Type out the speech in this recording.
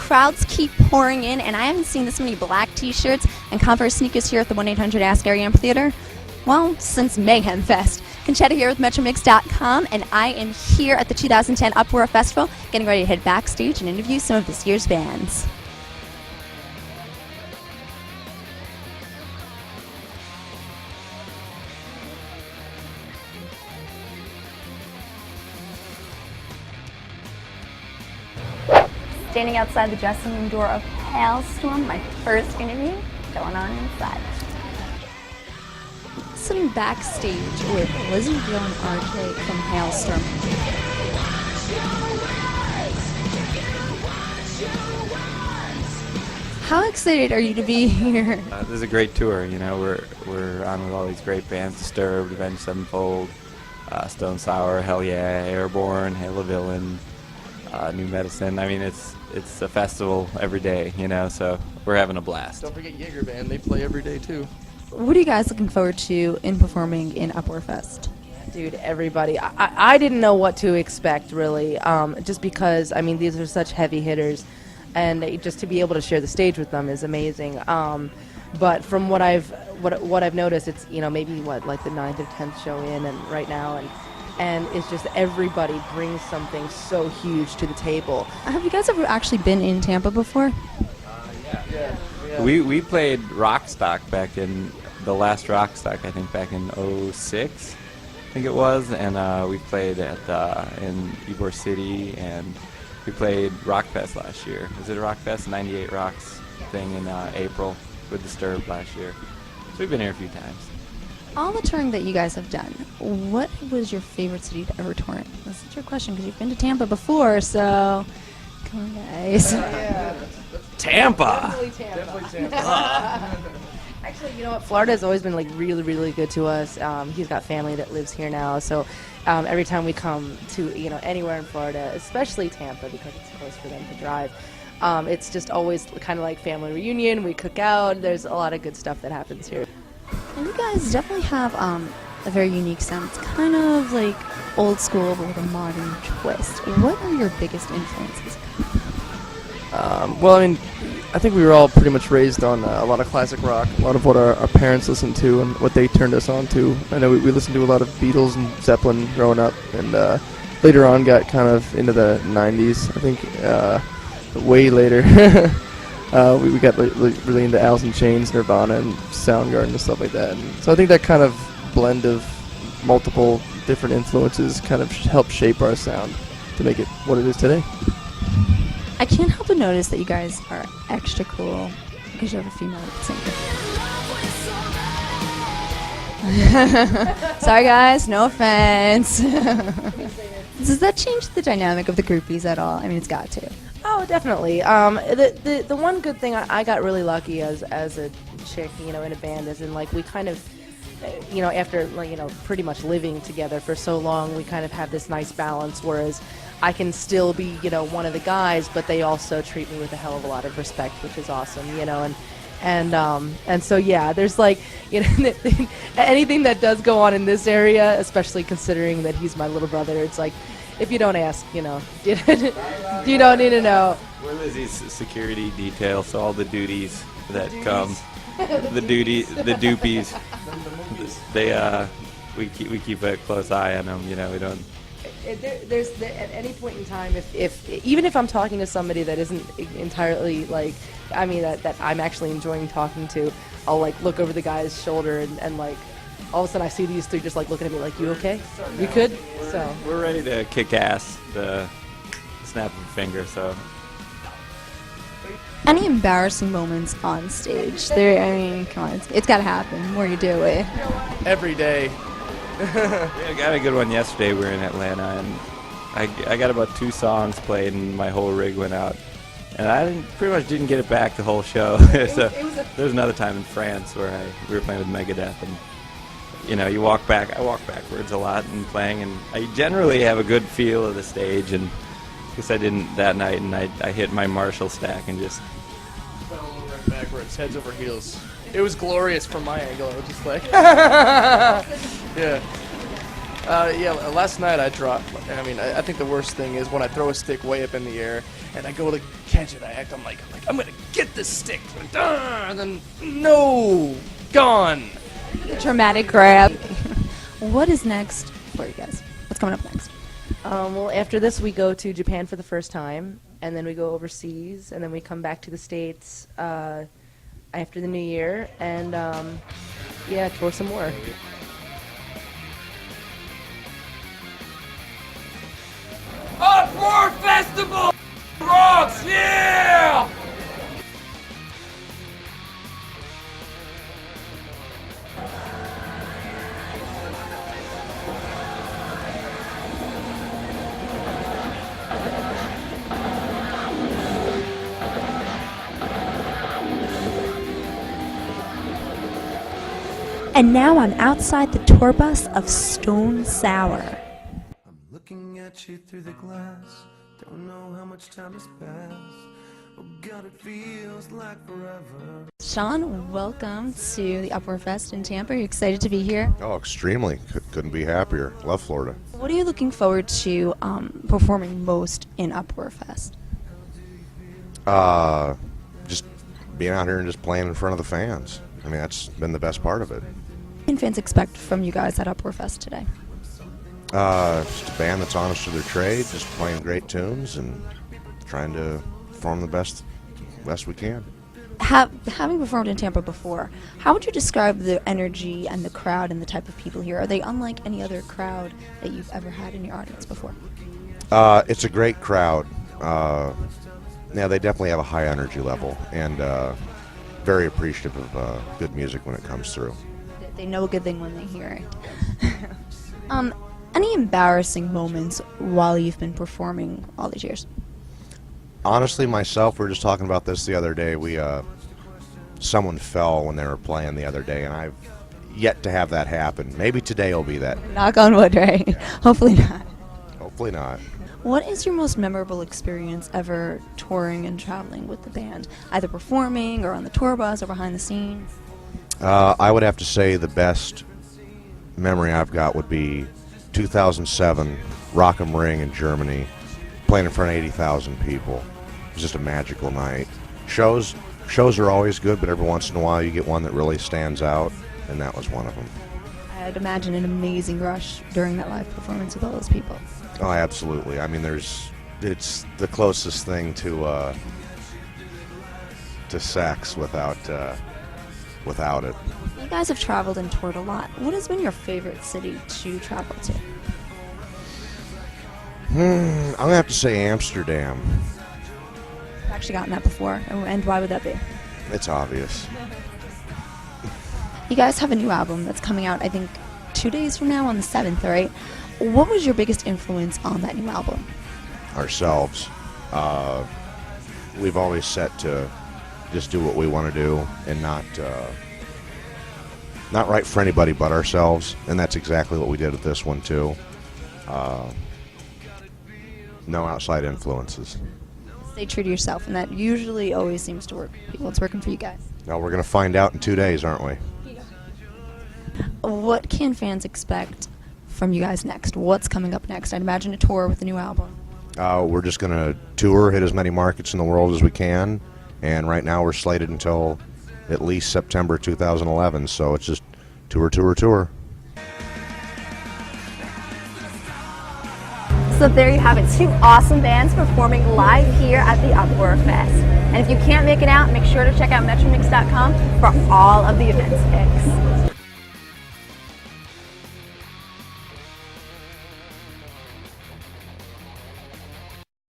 crowds keep pouring in, and I haven't seen this many black t-shirts and Converse sneakers here at the 1-800-ASK-AREA Amphitheater, well, since Mayhem Fest. Conchetta here with MetroMix.com, and I am here at the 2010 Uproar Festival, getting ready to head backstage and interview some of this year's bands. Standing outside the dressing room door of Halestorm, my first interview going on inside. Sitting backstage with Lizzie Gill and RJ from Halestorm. How excited are you to be here? This is a great tour. You know, we're on with all these great bands: Disturbed, Avenged Sevenfold, Stone Sour, Hell Yeah, Airborne, Hail a Villain, New Medicine. I mean, it's a festival every day, you know, so we're having a blast. Don't forget Jaeger Band, they play every day too. What are you guys looking forward to in performing in Uproar Fest? Dude, everybody. I didn't know what to expect, really, just because, I mean, these are such heavy hitters, and just to be able to share the stage with them is amazing. But from what I've noticed, it's, you know, maybe, like the 9th or 10th show in and right now, and it's just everybody brings something so huge to the table. Have you guys ever actually been in Tampa before? Yeah. We played Rockstock back in the last Rockstock, I think back in '06, I think it was, and we played at in Ybor City, and we played Rock Fest last year. Was it a Rock Fest? 98 Rocks thing in April with Disturbed last year. So we've been here a few times. All the touring that you guys have done, what was your favorite city to ever tour in? That's a trick question because you've been to Tampa before, so come on, guys. Tampa! Definitely Tampa. Actually, you know what? Florida has always been like really, really good to us. He's got family that lives here now, so every time we come to anywhere in Florida, especially Tampa because it's close for them to drive, it's just always kind of like family reunion. We cook out. There's a lot of good stuff that happens here. And you guys definitely have a very unique sound. It's kind of like old school but with a modern twist. What are your biggest influences? Well, I mean, I think we were all pretty much raised on a lot of classic rock, a lot of what our parents listened to and what they turned us on to. I know we listened to a lot of Beatles and Zeppelin growing up, and later on got kind of into the 90s. I think way later we got really into Alice in Chains, Nirvana, and Soundgarden and stuff like that. And so I think that kind of blend of multiple different influences kind of helped shape our sound to make it what it is today. I can't help but notice that you guys are extra cool because you have a female singer. Sorry guys, no offense. Does that change the dynamic of the groupies at all? I mean, it's got to. Oh, definitely. The one good thing I got really lucky as a chick, in a band, is in like we kind of, after pretty much living together for so long, we kind of have this nice balance. Whereas I can still be, one of the guys, but they also treat me with a hell of a lot of respect, which is awesome, and so yeah, there's like, anything that does go on in this area, especially considering that he's my little brother, it's like, if you don't ask, you don't need to know. We're Lizzie's security detail, so all the duties that come, the doopies, we keep a close eye on them. We don't. There's at any point in time, if even if I'm talking to somebody that isn't entirely like, that I'm actually enjoying talking to, I'll like look over the guy's shoulder and like all of a sudden I see these three just like looking at me like, you okay? You good? So we're ready to kick ass, the snap of a finger. So any embarrassing moments on stage? Come on, it's got to happen. The more you do it. Every day. I got a good one yesterday. We were in Atlanta, and I got about 2 songs played, and my whole rig went out, and I pretty much didn't get it back the whole show. So there was another time in France where we were playing with Megadeth, and I walk backwards a lot and playing, and I generally have a good feel of the stage, and I guess I didn't that night, and I hit my Marshall stack and just fell right backwards, heads over heels. It was glorious from my angle. I was just like, yeah. Last night I dropped. I mean, I think the worst thing is when I throw a stick way up in the air and I go to catch it. I'm like I'm gonna get this stick, and then no, gone. The dramatic grab. What is next for you guys? What's coming up next? Well, after this, we go to Japan for the first time, and then we go overseas, and then we come back to the States after the New Year, and tour some more. Uproar Festival rocks, yeah! And now I'm outside the tour bus of Stone Sour. I'm looking at you through the glass. Don't know how much time has passed. Oh God, it feels like forever. Sean, welcome to the Uproar Fest in Tampa. Are you excited to be here? Oh, extremely. Couldn't be happier. Love Florida. What are you looking forward to performing most in Uproar Fest? Just being out here and just playing in front of the fans. I mean, that's been the best part of it. What can fans expect from you guys at Uproar Fest today? Just a band that's honest to their trade, just playing great tunes and trying to perform the best we can. Having performed in Tampa before, how would you describe the energy and the crowd and the type of people here? Are they unlike any other crowd that you've ever had in your audience before? It's a great crowd. Yeah, they definitely have a high energy level and very appreciative of good music when it comes through. They know a good thing when they hear it. Any embarrassing moments while you've been performing all these years? Honestly, myself, we were just talking about this the other day. Someone fell when they were playing the other day, and I've yet to have that happen. Maybe today will be that. Knock on wood, right? Yeah. Hopefully not. Hopefully not. What is your most memorable experience ever touring and traveling with the band? Either performing or on the tour bus or behind the scenes? I would have to say the best memory I've got would be 2007, Rock am Ring in Germany, playing in front of 80,000 people. It was just a magical night. Shows are always good, but every once in a while you get one that really stands out, and that was one of them. I'd imagine an amazing rush during that live performance with all those people. Oh, absolutely. I mean, it's the closest thing to sex without it. You guys have traveled and toured a lot. What has been your favorite city to travel to? I'm going to have to say Amsterdam. I've actually gotten that before. And why would that be? It's obvious. You guys have a new album that's coming out, I think, 2 days from now on the 7th, right? What was your biggest influence on that new album? Ourselves. We've always set to just do what we want to do and not write for anybody but ourselves, and that's exactly what we did with this one too. No outside influences. Stay true to yourself, and that usually always seems to work. People, it's working for you guys. Now we're going to find out in 2 days, aren't we? What can fans expect from you guys next? What's coming up next? I'd imagine a tour with the new album. We're just going to tour, hit as many markets in the world as we can, and right now we're slated until at least September 2011, so it's just tour. So there you have it, 2 awesome bands performing live here at the Uproar Fest. And if you can't make it out, make sure to check out metromix.com for all of the events picks.